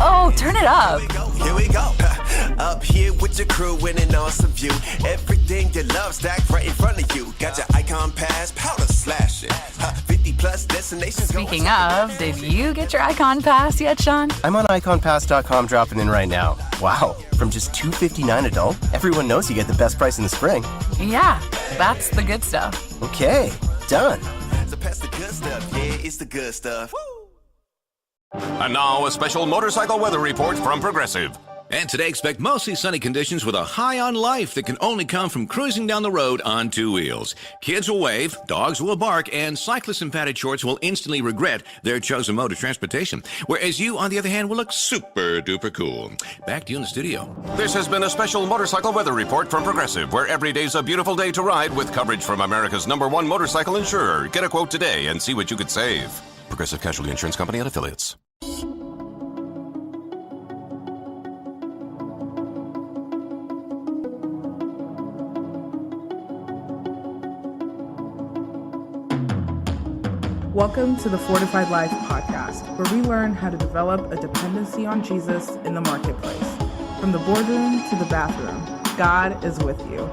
Oh, turn it up. Here we go. Up here with your crew in an awesome view. Everything you love stacked right in front of you. Got your icon pass, powder slash it. 50 plus destinations. Speaking of, did you get your Icon Pass yet, Sean? I'm on iconpass.com dropping in right now. Wow, from just $259 adult, everyone knows you get the best price in the spring. Yeah, that's the good stuff. Okay, done. So pass the good stuff, yeah, it's the good stuff. And now a special motorcycle weather report from Progressive. And today expect mostly sunny conditions with a high on life that can only come from cruising down the road on two wheels. Kids will wave, dogs will bark, and cyclists in padded shorts will instantly regret their chosen mode of transportation. Whereas you, on the other hand, will look super duper cool. Back to you in the studio. This has been a special motorcycle weather report from Progressive, where every day's a beautiful day to ride with coverage from America's #1 motorcycle insurer. Get a quote today and see what you could save. Progressive Casualty Insurance Company and Affiliates. Welcome to the Fortified Life podcast, where we learn how to develop a dependency on Jesus in the marketplace. From the boardroom to the bathroom, God is with you.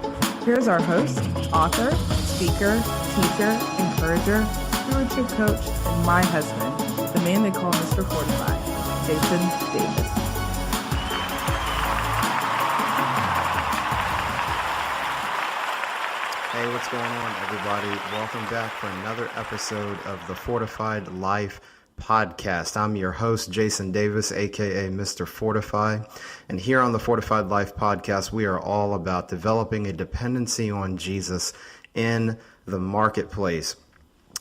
Here's our host, author, speaker, teacher, encourager, stewardship coach, and my husband, the man they call Mr. Fortified, Jason Davis. Hey, what's going on, everybody? Welcome back for another episode of the Fortified Life podcast. I'm your host, Jason Davis, aka Mr. Fortify. And here on the Fortified Life podcast, we are all about developing a dependency on Jesus in the marketplace.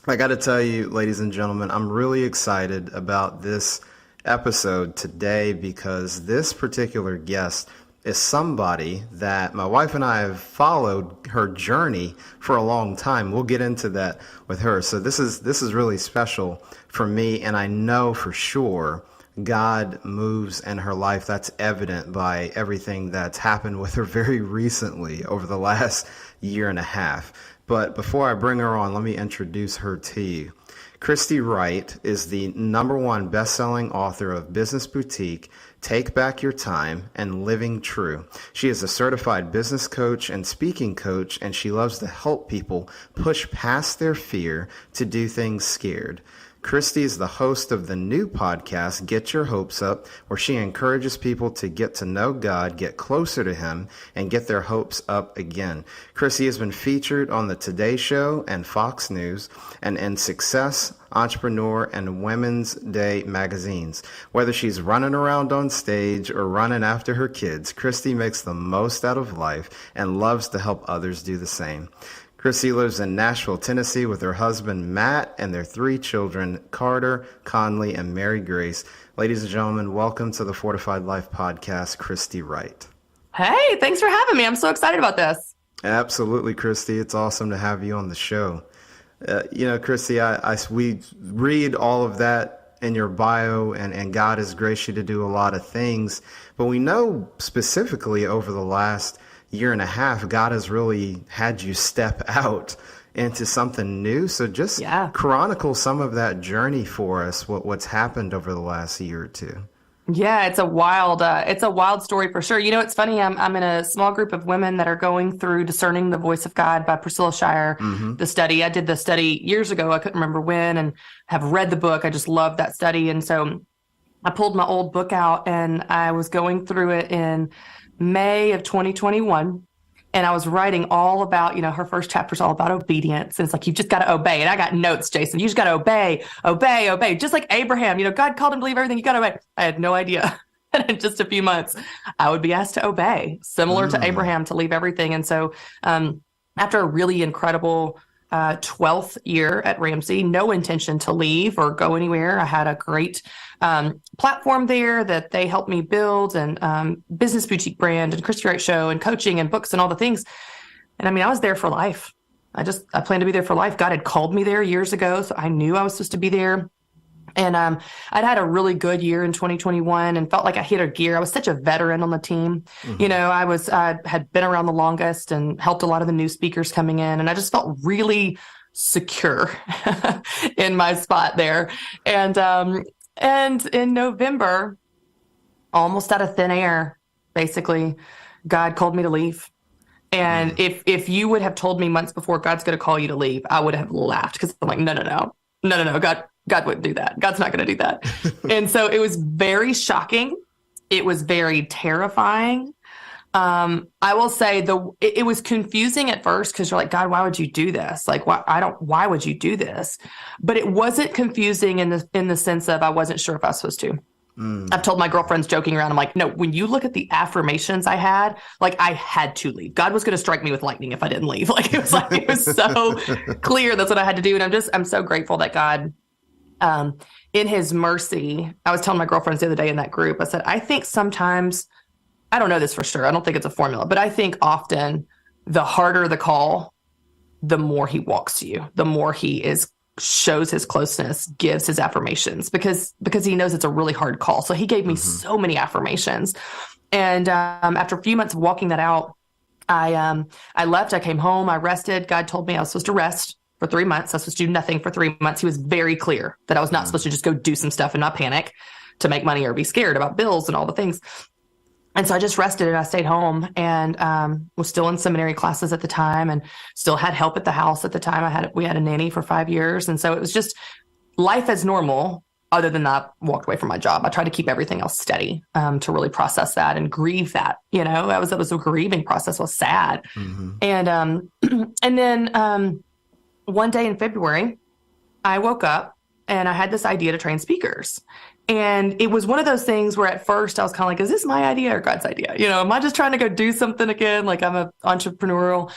I got to tell you, ladies and gentlemen, I'm really excited about this episode today because this particular guest is somebody that my wife and I have followed her journey for a long time. We'll get into that with her. So this is really special for me, and I know for sure God moves in her life. That's evident by everything that's happened with her very recently over the last year and a half. But before I bring her on, let me introduce her to you. Christy Wright is the #1 bestselling author of Business Boutique, Take Back Your Time, and Living True. She is a certified business coach and speaking coach, and she loves to help people push past their fear to do things scared. Christy is the host of the new podcast, Get Your Hopes Up, where she encourages people to get to know God, get closer to Him, and get their hopes up again. Christy has been featured on the Today Show and Fox News, and in Success, Entrepreneur, and Women's Day magazines. Whether she's running around on stage or running after her kids, Christy makes the most out of life and loves to help others do the same. Christy lives in Nashville, Tennessee with her husband, Matt, and their 3 children, Carter, Conley, and Mary Grace. Ladies and gentlemen, welcome to the Fortified Life podcast, Christy Wright. Hey, thanks for having me. I'm so excited about this. Absolutely, Christy. It's awesome to have you on the show. Christy, we read all of that in your bio, and God has graced you to do a lot of things. But we know specifically over the last year and a half, God has really had you step out into something new. So just chronicle some of that journey for us, what's happened over the last year or two. Yeah, it's a wild story for sure. You know, it's funny. I'm in a small group of women that are going through Discerning the Voice of God by Priscilla Shirer, the study. I did the study years ago. I couldn't remember when, and have read the book. I just love that study. And so I pulled my old book out and I was going through it in May of 2021. And I was writing all about, her first chapter is all about obedience. And it's like, you've just got to obey. And I got notes, Jason. You just got to obey. Just like Abraham, God called him to leave everything. You got to obey. I had no idea. And in just a few months, I would be asked to obey, similar to Abraham, to leave everything. And so after a really incredible 12th year at Ramsey, no intention to leave or go anywhere. I had a great platform there that they helped me build, and business boutique brand and Christy Wright show and coaching and books and all the things. And I was there for life. I planned to be there for life. God had called me there years ago, so I knew I was supposed to be there. And I'd had a really good year in 2021 and felt like I hit a gear. I was such a veteran on the team. I had been around the longest and helped a lot of the new speakers coming in. And I just felt really secure in my spot there. And And in November, almost out of thin air, basically, God called me to leave. And if you would have told me months before God's going to call you to leave, I would have laughed because I'm like, no, God wouldn't do that. God's not going to do that. And so it was very shocking. It was very terrifying. I will say it was confusing at first because you're like, God, why would you do this? Like, why would you do this? But it wasn't confusing in the sense of I wasn't sure if I was supposed to. I've told my girlfriends joking around, I'm like, no, when you look at the affirmations I had, like I had to leave. God was going to strike me with lightning if I didn't leave. Like it was so clear. That's what I had to do. And I'm so grateful that God, in his mercy, I was telling my girlfriends the other day in that group, I said, I think sometimes, I don't know this for sure. I don't think it's a formula, but I think often the harder the call, the more he walks to you, the more he shows his closeness, gives his affirmations because he knows it's a really hard call. So he gave me so many affirmations. And after a few months of walking that out, I left, I came home, I rested. God told me I was supposed to rest for 3 months. I was supposed to do nothing for 3 months. He was very clear that I was not supposed to just go do some stuff and not panic to make money or be scared about bills and all the things. And so I just rested and I stayed home and was still in seminary classes at the time and still had help at the house at the time. We had a nanny for 5 years. And so it was just life as normal, other than that, walked away from my job. I tried to keep everything else steady to really process that and grieve that. You know, that was a grieving process. I was sad. And then one day in February, I woke up and I had this idea to train speakers. And it was one of those things where at first I was kind of like, is this my idea or God's idea? You know, am I just trying to go do something again? Like I'm an entrepreneurial,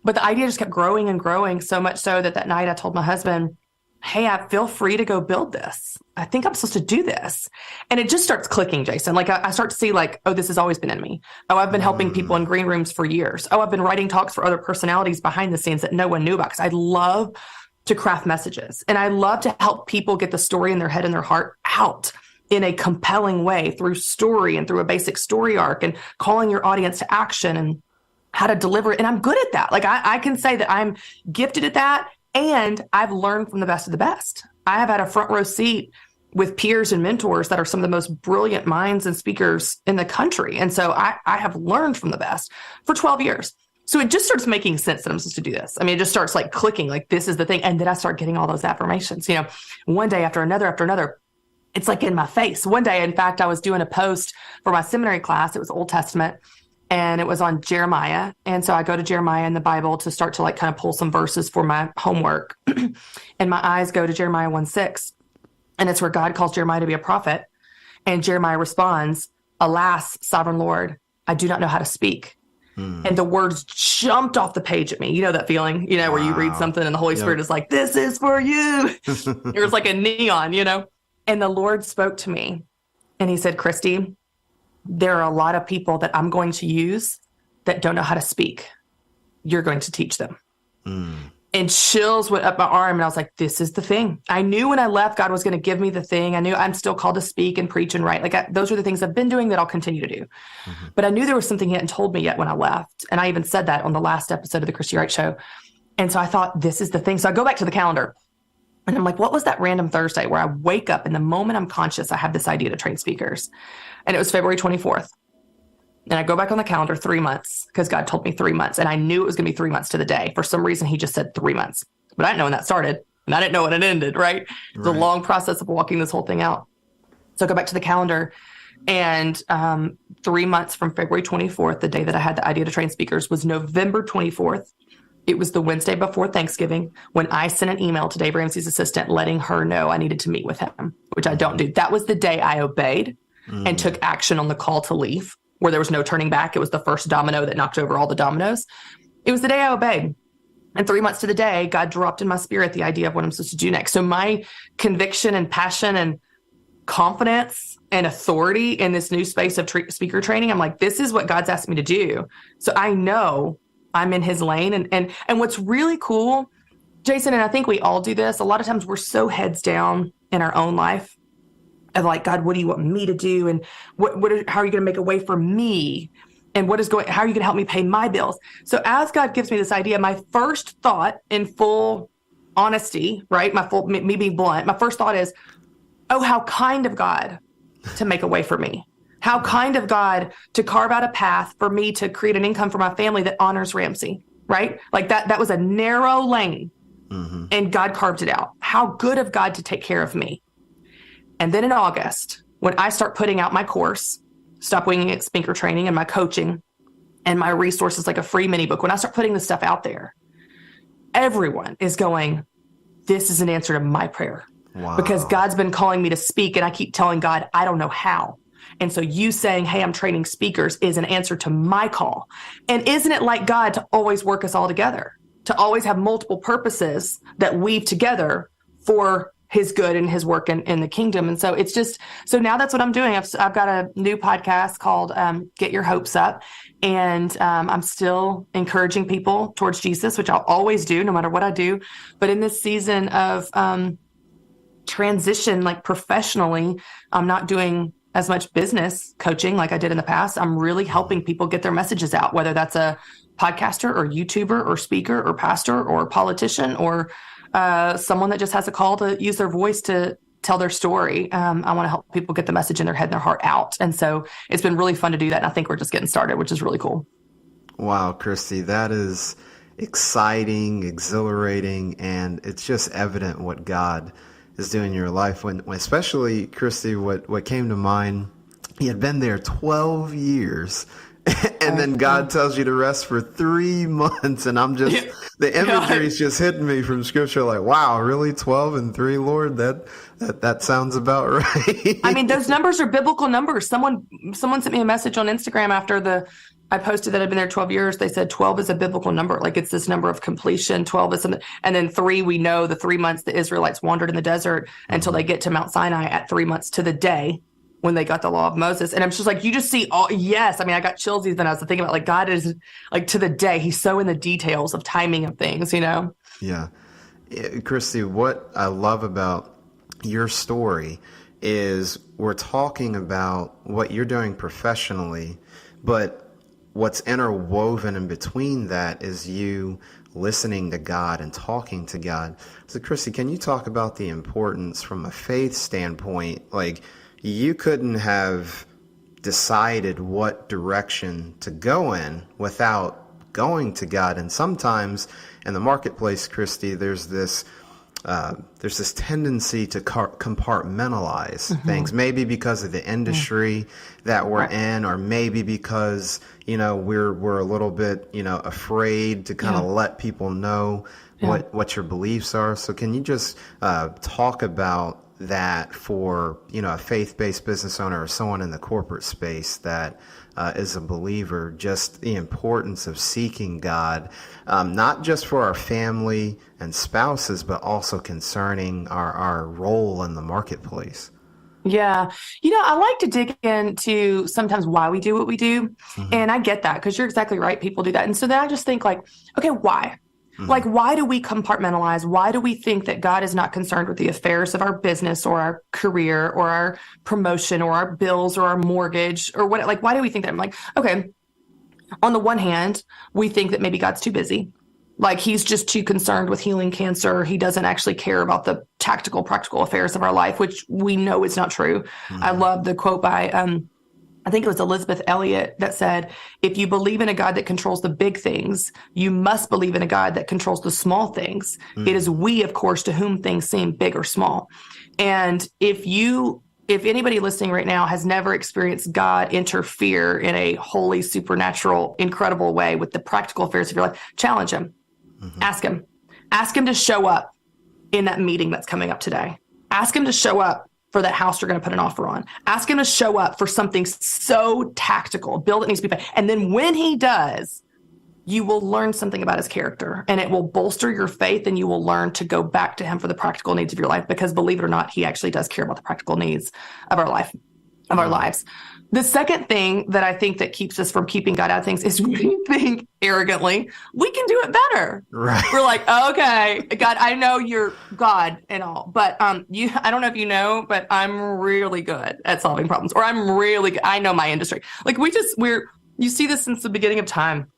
but the idea just kept growing and growing so much so that night I told my husband, hey, I feel free to go build this. I think I'm supposed to do this. And it just starts clicking, Jason. Like I start to see like, oh, this has always been in me. Oh, I've been helping people in green rooms for years. Oh, I've been writing talks for other personalities behind the scenes that no one knew about because I love to craft messages. And I love to help people get the story in their head and their heart out in a compelling way through story and through a basic story arc and calling your audience to action and how to deliver it. And I'm good at that. Like I can say that I'm gifted at that. And I've learned from the best of the best. I have had a front row seat with peers and mentors that are some of the most brilliant minds and speakers in the country. And so I have learned from the best for 12 years. So it just starts making sense that I'm supposed to do this. I mean, it just starts like clicking, like this is the thing. And then I start getting all those affirmations, you know, one day after another, it's like in my face. One day, in fact, I was doing a post for my seminary class. It was Old Testament and it was on Jeremiah. And so I go to Jeremiah in the Bible to start to like kind of pull some verses for my homework. And my eyes go to Jeremiah 1:6. And it's where God calls Jeremiah to be a prophet. And Jeremiah responds, alas, sovereign Lord, I do not know how to speak. And the words jumped off the page at me. You know that feeling, you know, where you read something and the Holy Spirit is like, this is for you. It was like a neon, you know. And the Lord spoke to me and he said, Christy, there are a lot of people that I'm going to use that don't know how to speak. You're going to teach them. And chills went up my arm and I was like, this is the thing. I knew when I left, God was going to give me the thing. I knew I'm still called to speak and preach and write. Like those are the things I've been doing that I'll continue to do. But I knew there was something he hadn't told me yet when I left. And I even said that on the last episode of the Christy Wright Show. And so I thought, this is the thing. So I go back to the calendar and I'm like, what was that random Thursday where I wake up and the moment I'm conscious, I have this idea to train speakers. And it was February 24th. And I go back on the calendar 3 months because God told me 3 months. And I knew it was going to be 3 months to the day. For some reason, he just said 3 months. But I didn't know when that started. And I didn't know when it ended, right? It's a long process of walking this whole thing out. So I go back to the calendar. And 3 months from February 24th, the day that I had the idea to train speakers, was November 24th. It was the Wednesday before Thanksgiving when I sent an email to Dave Ramsey's assistant letting her know I needed to meet with him, which I don't do. That was the day I obeyed and took action on the call to leave, where there was no turning back. It was the first domino that knocked over all the dominoes. It was the day I obeyed. And 3 months to the day, God dropped in my spirit the idea of what I'm supposed to do next. So my conviction and passion and confidence and authority in this new space of speaker training, I'm like, this is what God's asked me to do. So I know I'm in his lane. And what's really cool, Jason, and I think we all do this, a lot of times we're so heads down in our own life of like, God, what do you want me to do? And how are you going to make a way for me? And how are you going to help me pay my bills? So as God gives me this idea, my first thought in full honesty, right? Me being blunt, my first thought is, oh, how kind of God to make a way for me. How kind of God to carve out a path for me to create an income for my family that honors Ramsey, right? Like that was a narrow lane, and God carved it out. How good of God to take care of me. And then in August, when I start putting out my course, Stop Winging It Speaker Training, and my coaching and my resources like a free mini book, when I start putting this stuff out there, everyone is going, this is an answer to my prayer. Wow. Because God's been calling me to speak, and I keep telling God, I don't know how. And so you saying, hey, I'm training speakers is an answer to my call. And isn't it like God to always work us all together, to always have multiple purposes that weave together for his good and his work in the kingdom? And so it's just, so now that's what I'm doing. I've got a new podcast called Get Your Hopes Up. And I'm still encouraging people towards Jesus, which I'll always do no matter what I do. But in this season of transition, like professionally, I'm not doing as much business coaching like I did in the past. I'm really helping people get their messages out, whether that's a podcaster or YouTuber or speaker or pastor or politician or someone that just has a call to use their voice to tell their story. I want to help people get the message in their head and their heart out. And so it's been really fun to do that. And I think we're just getting started, which is really cool. Wow, Christy, that is exciting, exhilarating, and it's just evident what God is doing in your life. When especially, Christy, what came to mind, you had been there 12 years and then God tells you to rest for 3 months. And I'm just, the imagery is just hitting me from scripture. Like, wow, really 12 and 3, Lord? That sounds about right. I mean, those numbers are biblical numbers. Someone sent me a message on Instagram after I posted that I've been there 12 years. They said 12 is a biblical number. Like it's this number of completion. 12 is something. And then 3, we know the 3 months the Israelites wandered in the desert until they get to Mount Sinai at 3 months to the day when they got the law of Moses. And I'm just like, you just see all, yes. I mean, I got chills even as I think about like God is like to the day. He's so in the details of timing of things, you know? Yeah. Christy, what I love about your story is we're talking about what you're doing professionally, but what's interwoven in between that is you listening to God and talking to God. So, Christy, can you talk about the importance from a faith standpoint? Like, you couldn't have decided what direction to go in without going to God. And sometimes in the marketplace, Christy, there's this tendency to compartmentalize things, maybe because of the industry that we're in, or maybe because, we're a little bit, afraid to kind of let people know what your beliefs are. So can you just talk about that for, a faith-based business owner or someone in the corporate space that is a believer, just the importance of seeking God, not just for our family and spouses, but also concerning our role in the marketplace? Yeah. I like to dig into sometimes why we do what we do. And I get that because you're exactly right. People do that. And so then I just think like, okay, why? Like, why do we compartmentalize? Why do we think that God is not concerned with the affairs of our business or our career or our promotion or our bills or our mortgage or what? Like, why do we think that? I'm like, okay, on the one hand, we think that maybe God's too busy. Like he's just too concerned with healing cancer. He doesn't actually care about the tactical, practical affairs of our life, which we know is not true. I love the quote by, I think it was Elizabeth Elliot that said, if you believe in a God that controls the big things, you must believe in a God that controls the small things. It is we, of course, to whom things seem big or small. And if anybody listening right now has never experienced God interfere in a holy, supernatural, incredible way with the practical affairs of your life, challenge him. Ask him to show up in that meeting that's coming up today. Ask him to show up for that house you're going to put an offer on. Ask him to show up for something so tactical, a bill that needs to be paid. And then when he does, you will learn something about his character and it will bolster your faith, and you will learn to go back to him for the practical needs of your life, because believe it or not, he actually does care about the practical needs of our life, of our lives. The second thing that I think that keeps us from keeping God out of things is we think arrogantly we can do it better. Right. We're like, okay, God, I know you're God and all, but I don't know if you know, but I'm really good at solving problems, or I know my industry. Like you see this since the beginning of time.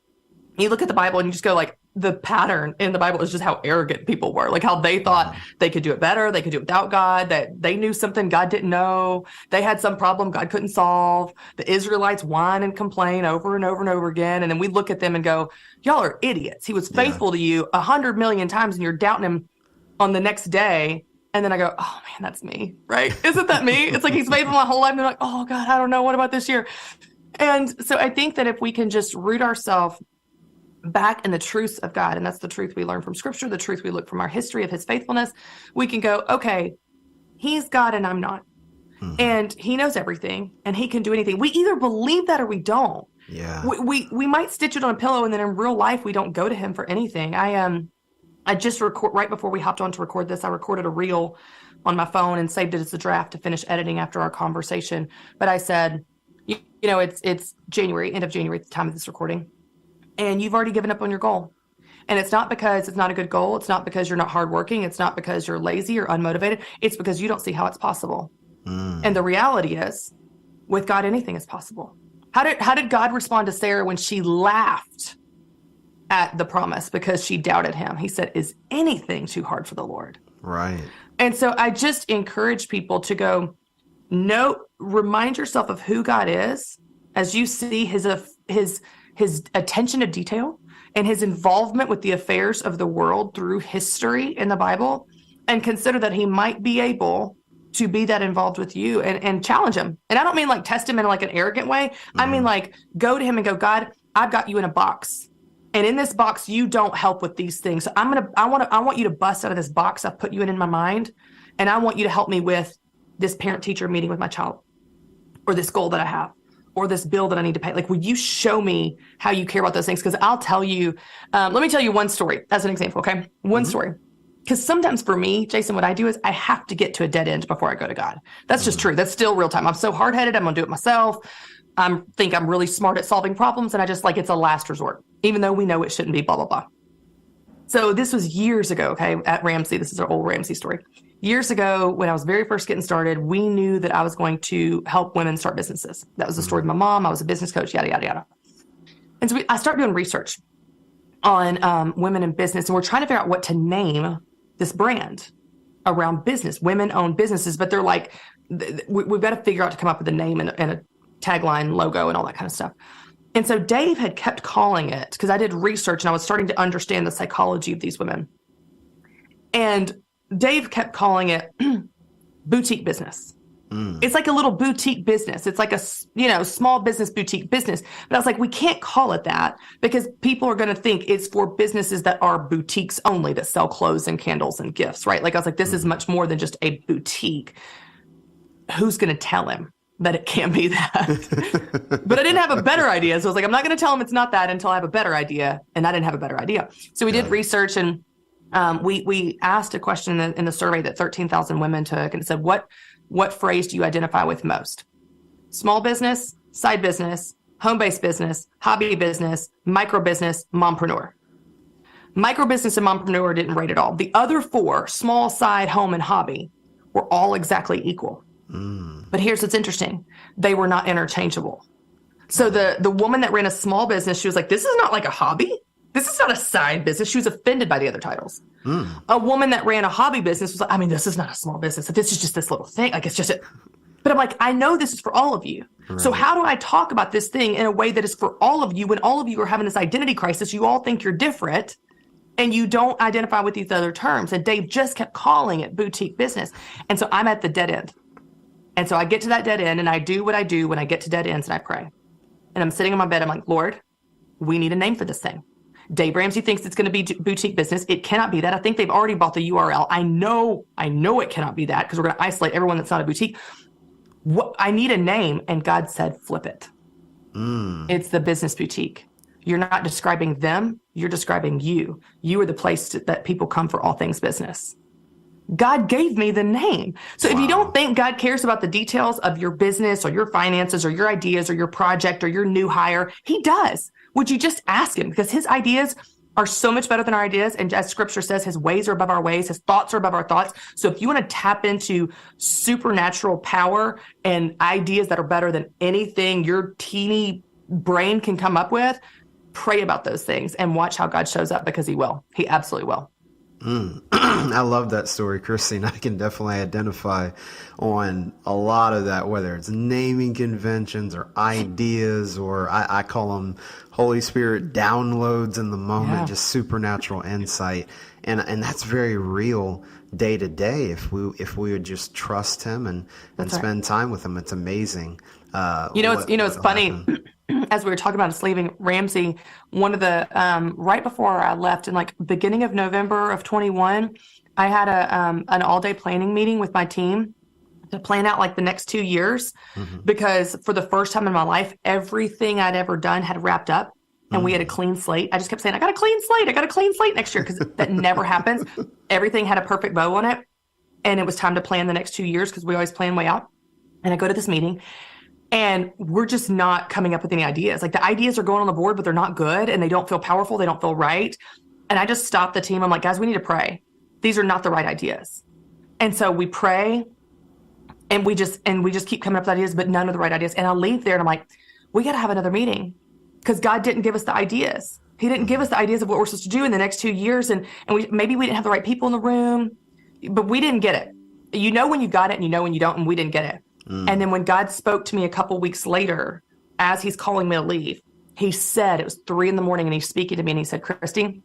You look at the Bible and you just go like, the pattern in the Bible is just how arrogant people were, like how they thought they could do it better. They could do it without God, that they knew something God didn't know. They had some problem God couldn't solve. The Israelites whine and complain over and over and over again. And then we look at them and go, y'all are idiots. He was faithful to you 100 million times and you're doubting him on the next day. And then I go, oh man, that's me, right? Isn't that me? It's like he's faithful my whole life. And they're like, oh God, I don't know. What about this year? And so I think that if we can just root ourselves back in the truths of God, and that's the truth we learn from Scripture, the truth we look from our history of his faithfulness, we can go, okay, he's God and I'm not. And he knows everything and he can do anything. We either believe that or we don't. Yeah. We might stitch it on a pillow and then in real life, we don't go to him for anything. I just right before we hopped on to record this, I recorded a reel on my phone and saved it as a draft to finish editing after our conversation. But I said, you know, it's January, end of January at the time of this recording, and you've already given up on your goal. And it's not because it's not a good goal. It's not because you're not hardworking. It's not because you're lazy or unmotivated. It's because you don't see how it's possible. And the reality is, with God, anything is possible. How did God respond to Sarah when she laughed at the promise because she doubted him? He said, is anything too hard for the Lord? Right. And so I just encourage people to go, no, remind yourself of who God is as you see his attention to detail and his involvement with the affairs of the world through history in the Bible, and consider that he might be able to be that involved with you and challenge him. And I don't mean like test him in like an arrogant way. I mean like go to him and go, God, I've got you in a box. And in this box, you don't help with these things. So I want you to bust out of this box I've put you in my mind. And I want you to help me with this parent-teacher meeting with my child, or this goal that I have, or this bill that I need to pay. Like, will you show me how you care about those things? Because I'll tell you, let me tell you one story as an example, okay? One story. Because sometimes for me, Jason, what I do is I have to get to a dead end before I go to God. That's just true. That's still real time. I'm so hard-headed. I'm going to do it myself. I think I'm really smart at solving problems, and I just like it's a last resort, even though we know it shouldn't be, blah, blah, blah. So this was years ago, okay, at Ramsey. This is our old Ramsey story. Years ago, when I was very first getting started, we knew that I was going to help women start businesses. That was the story of my mom. I was a business coach, yada, yada, yada. And so I started doing research on women in business, and we're trying to figure out what to name this brand around business, women-owned businesses. But they're like, we've got to figure out to come up with a name and a tagline, logo, and all that kind of stuff. And so Dave had kept calling it, because I did research and I was starting to understand the psychology of these women. And Dave kept calling it boutique business. It's like a little boutique business. It's like a, small business boutique business. But I was like, we can't call it that, because people are going to think it's for businesses that are boutiques only, that sell clothes and candles and gifts, right? Like I was like, this is much more than just a boutique. Who's going to tell him that it can't be that? But I didn't have a better idea. So I was like, I'm not going to tell him it's not that until I have a better idea. And I didn't have a better idea. So we did research, and we asked a question in the survey that 13,000 women took, and it said, what phrase do you identify with most? Small business, side business, home-based business, hobby business, micro business, mompreneur. Micro business and mompreneur didn't rate at all. The other four, small, side, home, and hobby, were all exactly equal. But here's what's interesting. They were not interchangeable. So the woman that ran a small business, she was like, this is not like a hobby. This is not a side business. She was offended by the other titles. A woman that ran a hobby business was like, I mean, this is not a small business. This is just this little thing. Like, it's just it. But I'm like, I know this is for all of you. Right. So how do I talk about this thing in a way that is for all of you, when all of you are having this identity crisis? You all think you're different, and you don't identify with these other terms. And Dave just kept calling it boutique business. And so I'm at the dead end. And so I get to that dead end, and I do what I do when I get to dead ends, and I pray. And I'm sitting in my bed. I'm like, Lord, we need a name for this thing. Dave Ramsey thinks it's going to be boutique business. It cannot be that. I think they've already bought the URL. I know it cannot be that, because we're going to isolate everyone that's not a boutique. I need a name. And God said, flip it. It's the business boutique. You're not describing them. You're describing you. You are the place that people come for all things business. God gave me the name. So if you don't think God cares about the details of your business or your finances or your ideas or your project or your new hire, he does. Would you just ask him? Because his ideas are so much better than our ideas. And as scripture says, his ways are above our ways. His thoughts are above our thoughts. So if you want to tap into supernatural power and ideas that are better than anything your teeny brain can come up with, pray about those things and watch how God shows up, because he will. He absolutely will. I love that story, Christine. I can definitely identify on a lot of that, whether it's naming conventions or ideas, or I call them Holy Spirit downloads in the moment, just supernatural insight. And that's very real day to day if we would just trust him and spend time with him. It's amazing. It's funny. As we were talking about us leaving, Ramsey, one of the right before I left in like beginning of November of 21, I had an all-day planning meeting with my team to plan out like the next 2 years, because for the first time in my life, everything I'd ever done had wrapped up and we had a clean slate. I just kept saying, I got a clean slate. I got a clean slate next year, because that never happens. Everything had a perfect bow on it. And it was time to plan the next 2 years, because we always plan way out. And I go to this meeting, and we're just not coming up with any ideas. Like, the ideas are going on the board, but they're not good, and they don't feel powerful. They don't feel right. And I just stopped the team. I'm like, guys, we need to pray. These are not the right ideas. And so we pray, and we just keep coming up with ideas, but none of the right ideas. And I'll leave there, and I'm like, we got to have another meeting, because God didn't give us the ideas. He didn't give us the ideas of what we're supposed to do in the next 2 years. And maybe we didn't have the right people in the room, but we didn't get it. You know when you got it, and you know when you don't, and we didn't get it. And then when God spoke to me a couple weeks later, as he's calling me to leave, he said, it was 3 a.m, and he's speaking to me, and he said, Christy,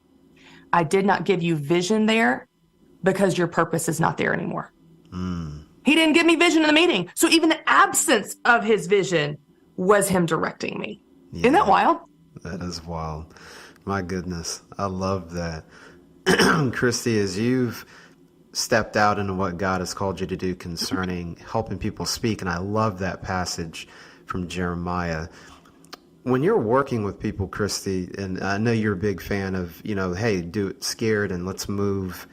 I did not give you vision there because your purpose is not there anymore. He didn't give me vision in the meeting. So even the absence of his vision was him directing me. Yeah, isn't that wild? That is wild. My goodness. I love that. Christy, as you've stepped out into what God has called you to do concerning helping people speak, and I love that passage from Jeremiah. When you're working with people, Christy, and I know you're a big fan of, hey, do it scared and let's move,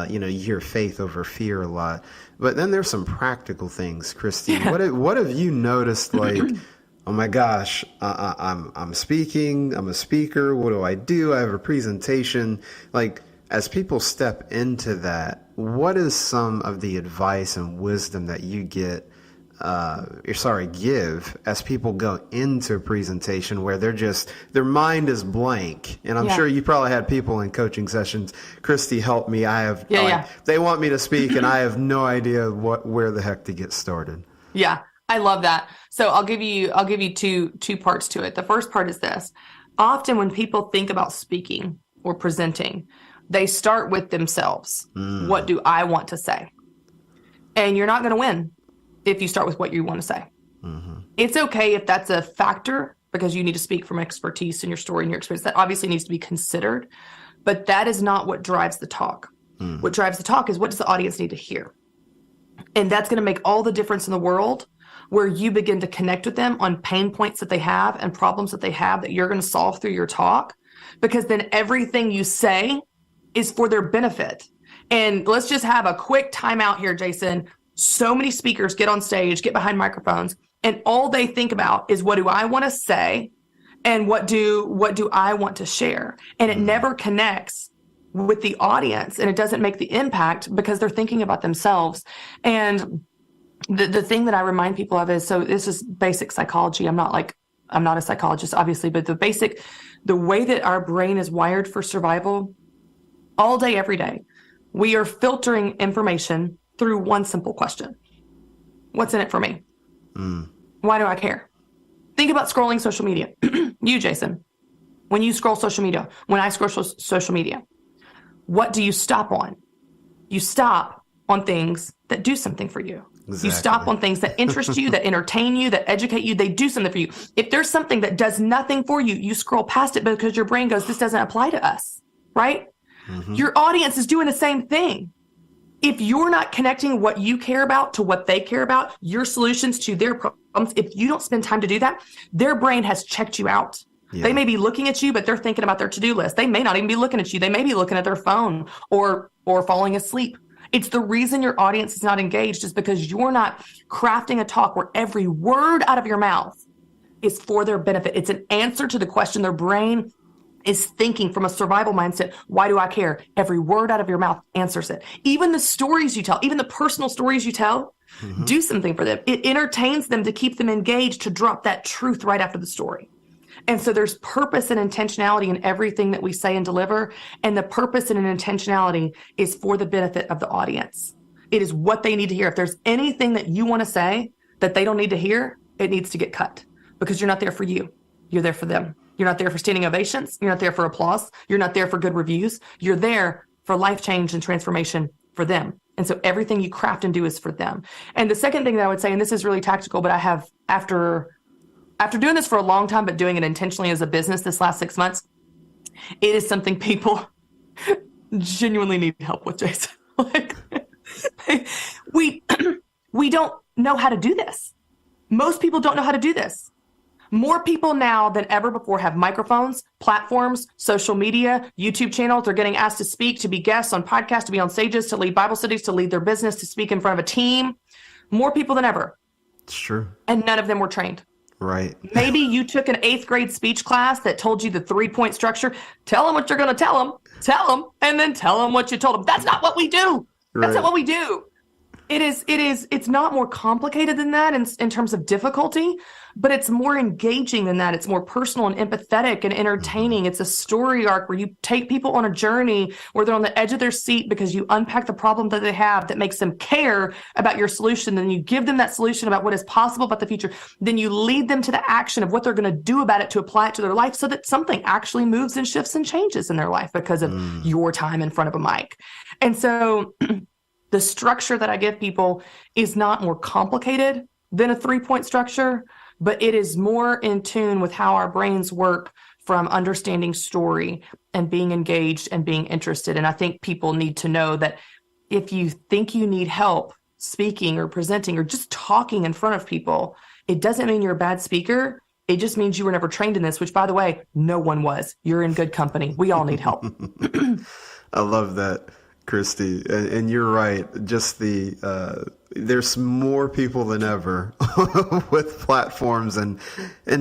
you hear faith over fear a lot. But then there's some practical things, Christy. Yeah. What have you noticed, like, oh my gosh, I'm speaking, I'm a speaker, what do? I have a presentation. Like, as people step into that, what is some of the advice and wisdom that you give as people go into a presentation where their mind is blank? And I'm sure you probably had people in coaching sessions, Christy, help me. They want me to speak and I have no idea where the heck to get started. Yeah, I love that. So I'll give you two parts to it. The first part is this. Often when people think about speaking or presenting, they start with themselves. What do I want to say? And you're not going to win if you start with what you want to say. It's okay if that's a factor, because you need to speak from expertise in your story and your experience. That obviously needs to be considered, but that is not what drives the talk. What drives the talk is, what does the audience need to hear? And that's going to make all the difference in the world, where you begin to connect with them on pain points that they have and problems that they have that you're going to solve through your talk, because then everything you say is for their benefit. And let's just have a quick timeout here, Jason. So many speakers get on stage, get behind microphones, and all they think about is, what do I want to say? And what do I want to share? And it never connects with the audience, and it doesn't make the impact because they're thinking about themselves. And the thing that I remind people of is, so this is basic psychology. I'm not a psychologist, obviously, but the way that our brain is wired for survival, all day, every day, we are filtering information through one simple question. What's in it for me? Why do I care? Think about scrolling social media. You, Jason, when you scroll social media, when I scroll social media, what do you stop on? You stop on things that do something for you. Exactly. You stop on things that interest you, that entertain you, that educate you. They do something for you. If there's something that does nothing for you, you scroll past it because your brain goes, this doesn't apply to us, right? Your audience is doing the same thing. If you're not connecting what you care about to what they care about, your solutions to their problems, if you don't spend time to do that, their brain has checked you out. Yeah. They may be looking at you, but they're thinking about their to-do list. They may not even be looking at you. They may be looking at their phone or falling asleep. It's the reason your audience is not engaged is because you're not crafting a talk where every word out of your mouth is for their benefit. It's an answer to the question their brain is thinking from a survival mindset. Why do I care? Every word out of your mouth answers it. Even the stories you tell, even the personal stories you tell, do something for them. It entertains them to keep them engaged, to drop that truth right after the story. And so there's purpose and intentionality in everything that we say and deliver. And the purpose and an intentionality is for the benefit of the audience. It is what they need to hear. If there's anything that you want to say that they don't need to hear, it needs to get cut, because you're not there for you. You're there for them. You're not there for standing ovations. You're not there for applause. You're not there for good reviews. You're there for life change and transformation for them. And so everything you craft and do is for them. And the second thing that I would say, and this is really tactical, but I have, after doing this for a long time, but doing it intentionally as a business this last 6 months, it is something people genuinely need help with, Jason. Like, we don't know how to do this. Most people don't know how to do this. More people now than ever before have microphones, platforms, social media, YouTube channels. They're getting asked to speak, to be guests on podcasts, to be on stages, to lead Bible studies, to lead their business, to speak in front of a team. More people than ever. It's true. And none of them were trained. Right. Maybe you took an 8th grade speech class that told you the 3-point structure. Tell them what you're going to tell them, and then tell them what you told them. That's not what we do. That's not what we do. It's not more complicated than that in terms of difficulty, but it's more engaging than that. It's more personal and empathetic and entertaining. It's a story arc where you take people on a journey where they're on the edge of their seat because you unpack the problem that they have that makes them care about your solution. Then you give them that solution about what is possible about the future. Then you lead them to the action of what they're going to do about it to apply it to their life so that something actually moves and shifts and changes in their life because of your time in front of a mic. And so the structure that I give people is not more complicated than a 3-point structure, but it is more in tune with how our brains work from understanding story and being engaged and being interested. And I think people need to know that if you think you need help speaking or presenting or just talking in front of people, it doesn't mean you're a bad speaker. It just means you were never trained in this, which, by the way, no one was. You're in good company. We all need help. I love that, Christy, and you're right. Just there's more people than ever with platforms, and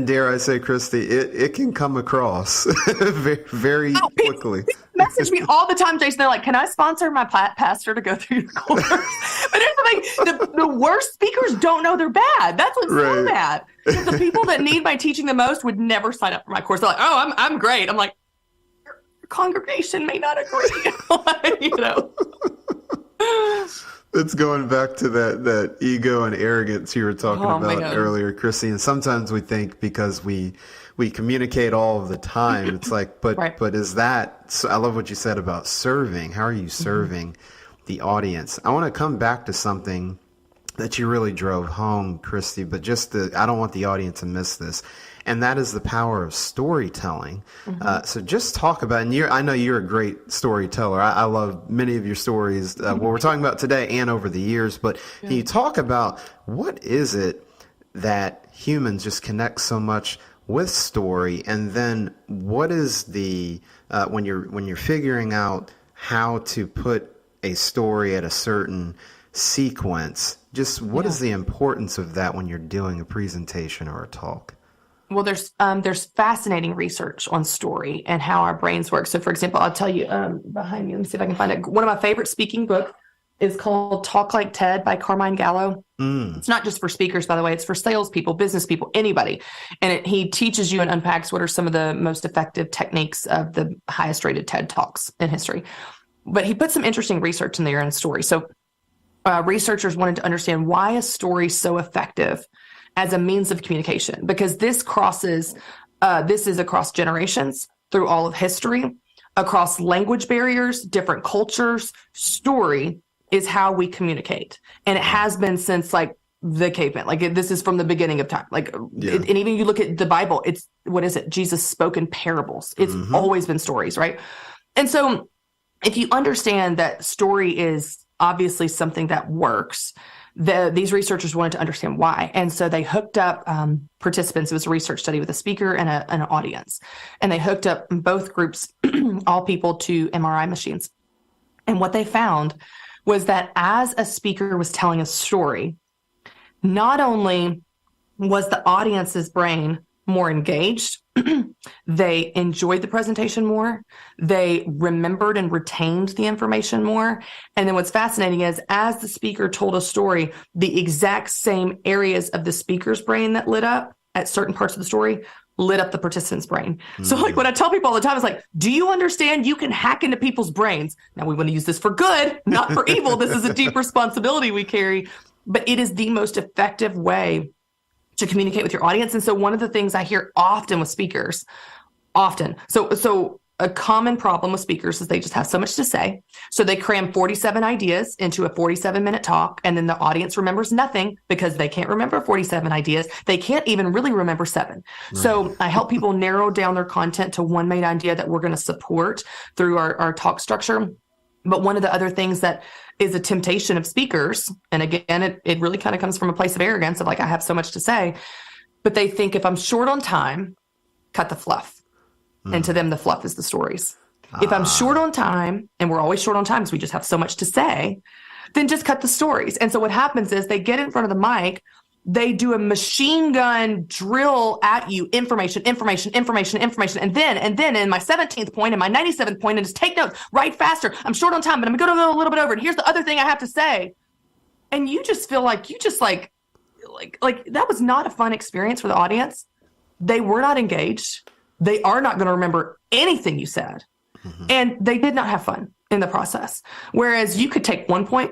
dare I say, Christy, it can come across very quickly. People message me all the time, Jason. They're like, "Can I sponsor my pastor to go through your course?" But here's the thing: the worst speakers don't know they're bad. That's what's so bad. The people that need my teaching the most would never sign up for my course. They're like, "Oh, I'm great." I'm like, congregation may not agree. It's going back to that ego and arrogance you were talking about earlier, Chrissy. And sometimes we think because we communicate all of the time, it's like, but is that, so I love what you said about serving. How are you serving the audience? I want to come back to something that you really drove home, Christy, but I don't want the audience to miss this. And that is the power of storytelling. So just talk about, and I know you're a great storyteller. I love many of your stories, what we're talking about today and over the years. But can you talk about what is it that humans just connect so much with story? And then what is the, when you're figuring out how to put a story at a certain sequence, just what is the importance of that when you're doing a presentation or a talk? Well, there's fascinating research on story and how our brains work. So, for example, I'll tell you behind me. Let me see if I can find it. One of my favorite speaking books is called Talk Like Ted by Carmine Gallo. It's not just for speakers, by the way. It's for salespeople, business people, anybody. And he teaches you and unpacks what are some of the most effective techniques of the highest rated TED Talks in history. But he put some interesting research in there in story. So researchers wanted to understand why a story is so effective as a means of communication, because this is across generations, through all of history, across language barriers, different cultures. Story is how we communicate. And it has been since like the caveman. This is from the beginning of time. And even you look at the Bible, Jesus spoke in parables. It's always been stories, right? And so if you understand that story is obviously something that works, these researchers wanted to understand why. And so they hooked up participants. It was a research study with a speaker and an audience. And they hooked up both groups, all people, to MRI machines. And what they found was that as a speaker was telling a story, not only was the audience's brain more engaged, they enjoyed the presentation more, they remembered and retained the information more. And then what's fascinating is as the speaker told a story, the exact same areas of the speaker's brain that lit up at certain parts of the story lit up the participant's brain. So like what I tell people all the time is like, do you understand you can hack into people's brains? Now we want to use this for good, not for evil. This is a deep responsibility we carry, but it is the most effective way to communicate with your audience. And so one of the things I hear often with speakers, so a common problem with speakers is they just have so much to say. So they cram 47 ideas into a 47-minute talk, and then the audience remembers nothing because they can't remember 47 ideas. They can't even really remember 7. Right. So I help people narrow down their content to one main idea that we're going to support through our talk structure. But one of the other things that is a temptation of speakers, and again, it really kind of comes from a place of arrogance of like, I have so much to say, but they think if I'm short on time, cut the fluff. And to them, the fluff is the stories. If I'm short on time, and we're always short on time because we just have so much to say, then just cut the stories. And so what happens is they get in front of the mic, they do a machine gun drill at you, information. And then in my 17th point and my 97th point, and just take notes, write faster. I'm short on time, but I'm going to go a little bit over. And here's the other thing I have to say. And you just feel like like that was not a fun experience for the audience. They were not engaged. They are not going to remember anything you said. And they did not have fun in the process. Whereas you could take one point,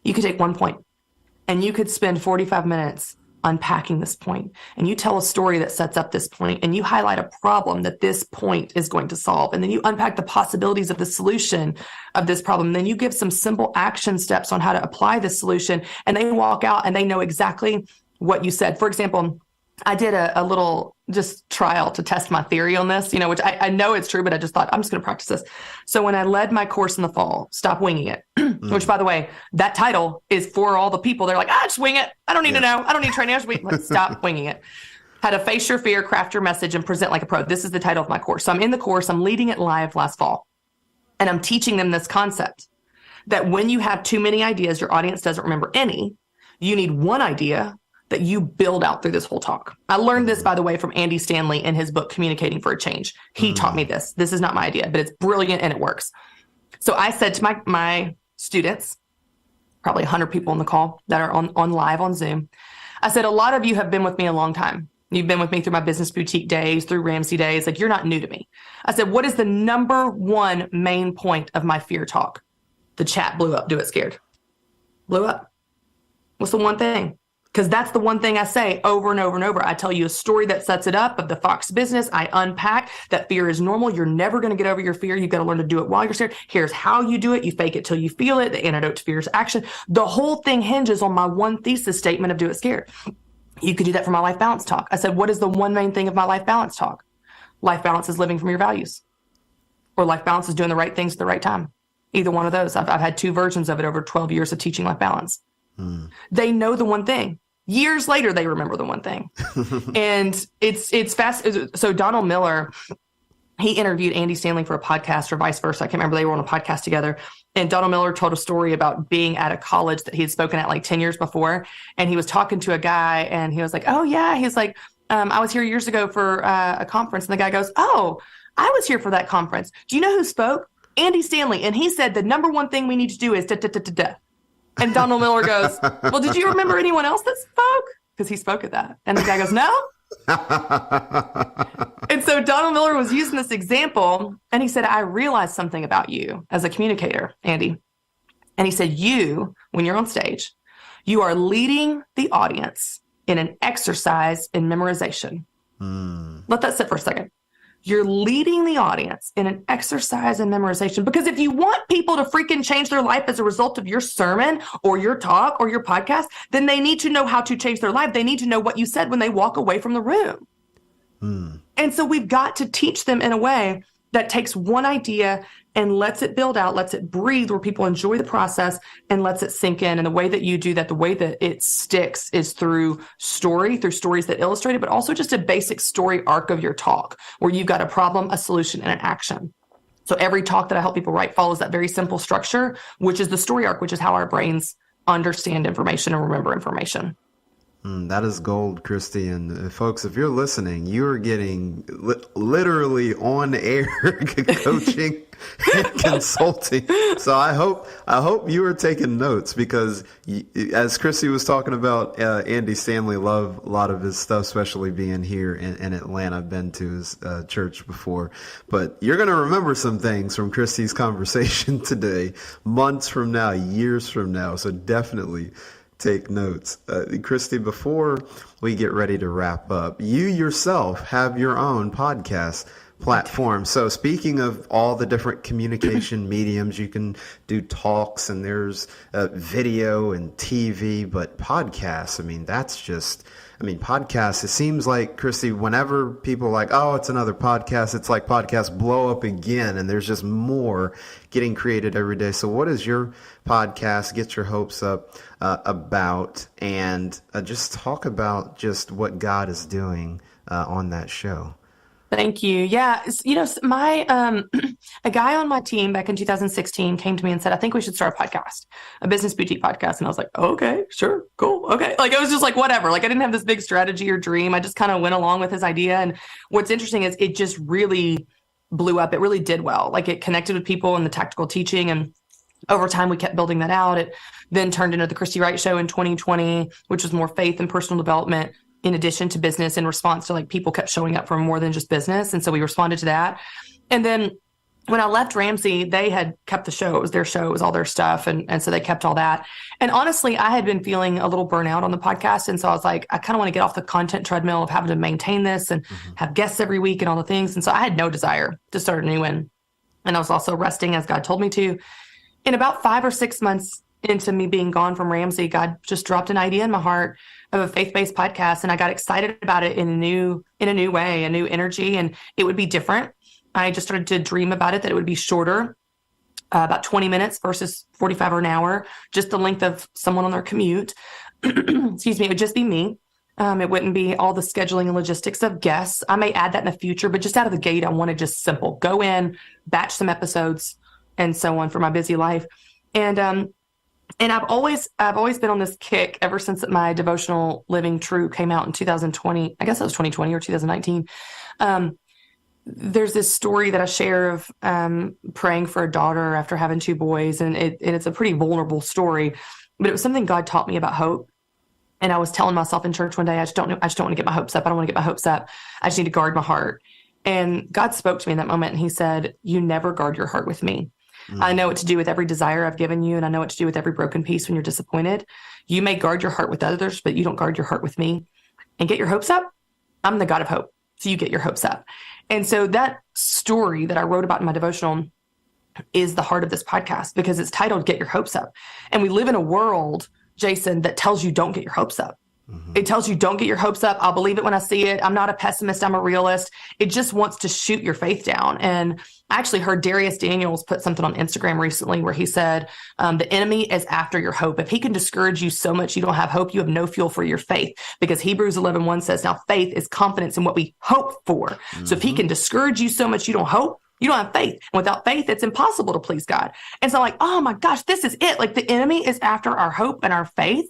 and you could spend 45 minutes unpacking this point. And you tell a story that sets up this point, and you highlight a problem that this point is going to solve. And then you unpack the possibilities of the solution of this problem. And then you give some simple action steps on how to apply this solution. And they walk out and they know exactly what you said. For example, I did a little just trial to test my theory on this, which I know it's true, but I just thought I'm just going to practice this. So when I led my course in the fall, Stop Winging It, which by the way, that title is for all the people. They're like, just wing it. I don't need to know. I don't need training. Let's stop winging it. How to face your fear, craft your message, and present like a pro. This is the title of my course. So I'm in the course. I'm leading it live last fall. And I'm teaching them this concept that when you have too many ideas, your audience doesn't remember any. You need one idea that you build out through this whole talk. I learned this, by the way, from Andy Stanley in his book, Communicating for a Change. He taught me this. This is not my idea, but it's brilliant and it works. So I said to my students, probably 100 people on the call that are on live on Zoom, I said, a lot of you have been with me a long time. You've been with me through my business boutique days, through Ramsey days. Like, you're not new to me. I said, what is the number one main point of my fear talk? The chat blew up. Do it scared. Blew up. What's the one thing? Because that's the one thing I say over and over and over. I tell you a story that sets it up of the Fox business. I unpack that fear is normal. You're never going to get over your fear. You've got to learn to do it while you're scared. Here's how you do it. You fake it till you feel it. The antidote to fear is action. The whole thing hinges on my one thesis statement of do it scared. You could do that for my life balance talk. I said, what is the one main thing of my life balance talk? Life balance is living from your values. Or life balance is doing the right things at the right time. Either one of those. I've had 2 versions of it over 12 years of teaching life balance. They know the one thing. Years later, they remember the one thing. And it's fast. So Donald Miller, he interviewed Andy Stanley for a podcast or vice versa. I can't remember. They were on a podcast together. And Donald Miller told a story about being at a college that he had spoken at like 10 years before. And he was talking to a guy and he was like, oh yeah. He's like, I was here years ago for a conference. And the guy goes, oh, I was here for that conference. Do you know who spoke? Andy Stanley. And he said, the number one thing we need to do is da-da-da-da-da. And Donald Miller goes, well, did you remember anyone else that spoke? Because he spoke at that. And the guy goes, no. And so Donald Miller was using this example. And he said, I realized something about you as a communicator, Andy. And he said, you, when you're on stage, you are leading the audience in an exercise in memorization. Let that sit for a second. You're leading the audience in an exercise in memorization. Because if you want people to freaking change their life as a result of your sermon or your talk or your podcast, then they need to know how to change their life. They need to know what you said when they walk away from the room. And so we've got to teach them in a way that takes one idea and lets it build out, lets it breathe, where people enjoy the process and lets it sink in. And the way that you do that, the way that it sticks is through stories that illustrate it, but also just a basic story arc of your talk where you've got a problem, a solution, and an action. So every talk that I help people write follows that very simple structure, which is the story arc, which is how our brains understand information and remember information. That is gold, Christy. And folks, if you're listening, you are getting literally on air coaching and consulting. So I hope you are taking notes, because as Christy was talking about, Andy Stanley, love a lot of his stuff, especially being here in Atlanta. I've been to his church before, but you're going to remember some things from Christy's conversation today, months from now, years from now. So definitely take notes. Christy, before we get ready to wrap up, you yourself have your own podcast platform. So speaking of all the different communication mediums, you can do talks, and there's video and TV, but podcasts, podcasts, it seems like, Christy, whenever people are like, oh, it's another podcast, it's like podcasts blow up again, and there's just more getting created every day. So what is your podcast, Get Your Hopes Up, about? And just talk about just what God is doing on that show. Thank you. Yeah. My, a guy on my team back in 2016 came to me and said, I think we should start a podcast, a business boutique podcast. And I was like, okay, sure. Cool. Okay. Like, it was just like, whatever. Like, I didn't have this big strategy or dream. I just kind of went along with his idea. And what's interesting is it just really blew up. It really did well. Like, it connected with people in the tactical teaching. And over time, we kept building that out. It then turned into the Christy Wright Show in 2020, which was more faith and personal development in addition to business, in response to, like, people kept showing up for more than just business. And so we responded to that. And then when I left Ramsey, they had kept the show. It was their show. It was all their stuff. And so they kept all that. And honestly, I had been feeling a little burnout on the podcast. And so I was like, I kind of want to get off the content treadmill of having to maintain this and have guests every week and all the things. And so I had no desire to start a new one. And I was also resting as God told me to. In about 5 or 6 months into me being gone from Ramsey, God just dropped an idea in my heart of a faith-based podcast. And I got excited about it in a new way, a new energy, and it would be different. I just started to dream about it, that it would be shorter, about 20 minutes versus 45 or an hour, just the length of someone on their commute. Excuse me. It would just be me. It wouldn't be all the scheduling and logistics of guests. I may add that in the future, but just out of the gate, I wanted just simple, go in, batch some episodes and so on for my busy life. And I've always been on this kick ever since my devotional Living True came out in 2020. I guess it was 2020 or 2019. There's this story that I share of praying for a daughter after having 2 boys, and it's a pretty vulnerable story, but it was something God taught me about hope. And I was telling myself in church one day, I just don't want to get my hopes up. I don't want to get my hopes up. I just need to guard my heart. And God spoke to me in that moment, and he said, you never guard your heart with me. I know what to do with every desire I've given you, and I know what to do with every broken piece when you're disappointed. You may guard your heart with others, but you don't guard your heart with me. And get your hopes up. I'm the God of hope. So you get your hopes up. And so that story that I wrote about in my devotional is the heart of this podcast, because it's titled Get Your Hopes Up. And we live in a world, Jason, that tells you don't get your hopes up. It tells you don't get your hopes up. I'll believe it when I see it. I'm not a pessimist. I'm a realist. It just wants to shoot your faith down. And I actually heard Darius Daniels put something on Instagram recently where he said, the enemy is after your hope. If he can discourage you so much you don't have hope, you have no fuel for your faith, because Hebrews 11:1 says, now faith is confidence in what we hope for. So if he can discourage you so much you don't hope, you don't have faith. And without faith, it's impossible to please God. And so, like, oh my gosh, this is it. Like, the enemy is after our hope and our faith.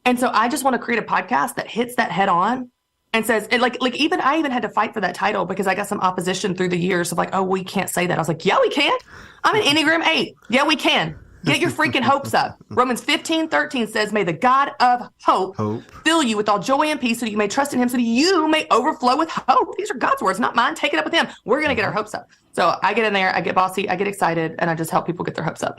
And so I just want to create a podcast that hits that head on and says, and I even had to fight for that title, because I got some opposition through the years of like, oh, we can't say that. I was like, yeah, we can. I'm an Enneagram 8. Yeah, we can. Get your freaking hopes up. Romans 15:13 says, may the God of hope fill you with all joy and peace, so that you may trust in him, so that you may overflow with hope. These are God's words, not mine. Take it up with him. We're going to get our hopes up. So I get in there, I get bossy, I get excited, and I just help people get their hopes up.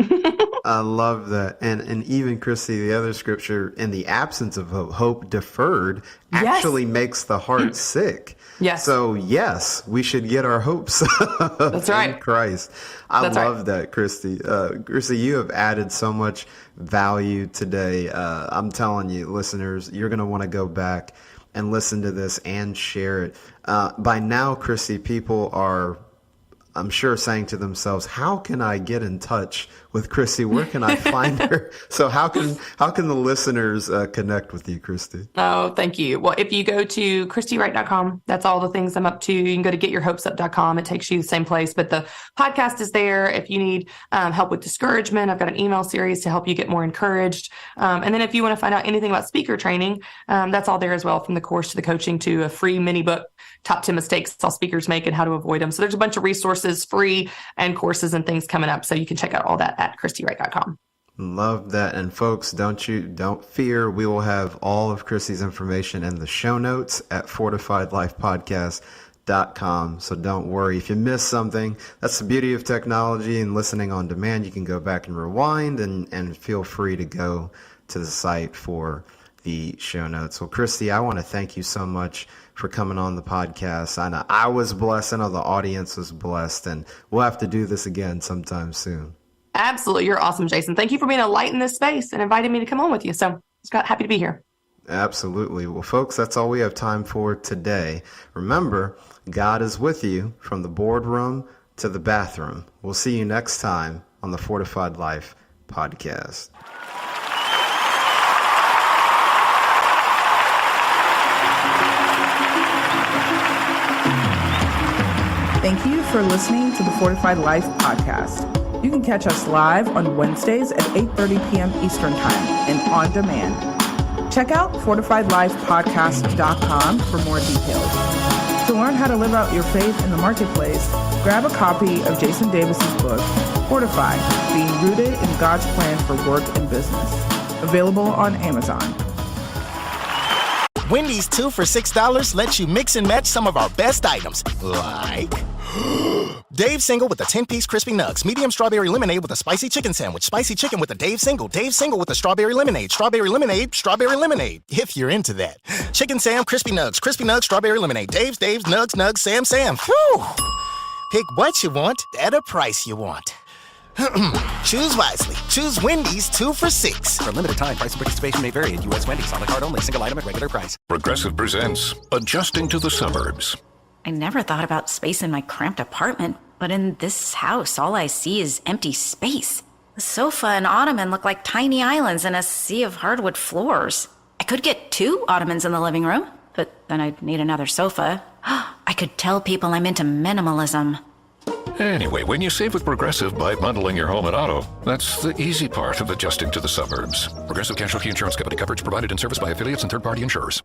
I love that. And even, Christy, the other scripture, in the absence of hope deferred actually makes the heart sick. Yes. So, yes, we should get our hopes up. That's right. In Christ. I love that, Christy. Christy, you have added so much value today. I'm telling you, listeners, you're going to want to go back and listen to this and share it. By now, Christy, people are, I'm sure, saying to themselves, how can I get in touch with Christy, where can I find her? So how can the listeners connect with you, Christy? Oh, thank you. Well, if you go to ChristyWright.com, that's all the things I'm up to. You can go to GetYourHopesUp.com. It takes you the same place, but the podcast is there. If you need help with discouragement, I've got an email series to help you get more encouraged. And then if you want to find out anything about speaker training, that's all there as well, from the course to the coaching to a free mini book, Top 10 Mistakes All Speakers Make and How to Avoid Them. So there's a bunch of resources, free, and courses and things coming up. So you can check out all that at ChristyWright.com. Love that. And folks, don't fear. We will have all of Christy's information in the show notes at fortifiedlifepodcast.com. So don't worry if you miss something. That's the beauty of technology and listening on demand. You can go back and rewind and feel free to go to the site for the show notes. Well, Christy, I want to thank you so much for coming on the podcast. I know I was blessed. I know the audience was blessed, and we'll have to do this again sometime soon. Absolutely. You're awesome, Jason. Thank you for being a light in this space and inviting me to come on with you. So Scott, happy to be here. Absolutely. Well, folks, that's all we have time for today. Remember, God is with you from the boardroom to the bathroom. We'll see you next time on the Fortified Life podcast. Thank you for listening to the Fortified Life podcast. You can catch us live on Wednesdays at 8:30 p.m. Eastern Time and on demand. Check out fortifiedlifepodcast.com for more details. To learn how to live out your faith in the marketplace, grab a copy of Jason Davis's book, Fortified, Being Rooted in God's Plan for Work and Business. Available on Amazon. Wendy's 2 for $6 lets you mix and match some of our best items, like Dave Single with a 10-piece crispy nugs, medium strawberry lemonade with a spicy chicken sandwich, spicy chicken with a Dave Single with a strawberry lemonade, strawberry lemonade, if you're into that. Chicken Sam, crispy nugs, strawberry lemonade, Dave's, nugs, Sam. Whew. Pick what you want at a price you want. Choose wisely. Choose Wendy's 2 for $6. For a limited time, price and participation may vary at U.S. Wendy's. On the card only. Single item at regular price. Progressive presents Adjusting to the Suburbs. I never thought about space in my cramped apartment, but in this house, all I see is empty space. The sofa and ottoman look like tiny islands in a sea of hardwood floors. I could get 2 ottomans in the living room, but then I'd need another sofa. I could tell people I'm into minimalism. Anyway, when you save with Progressive by bundling your home and auto, that's the easy part of adjusting to the suburbs. Progressive Casualty Insurance Company. Coverage provided in service by affiliates and third-party insurers.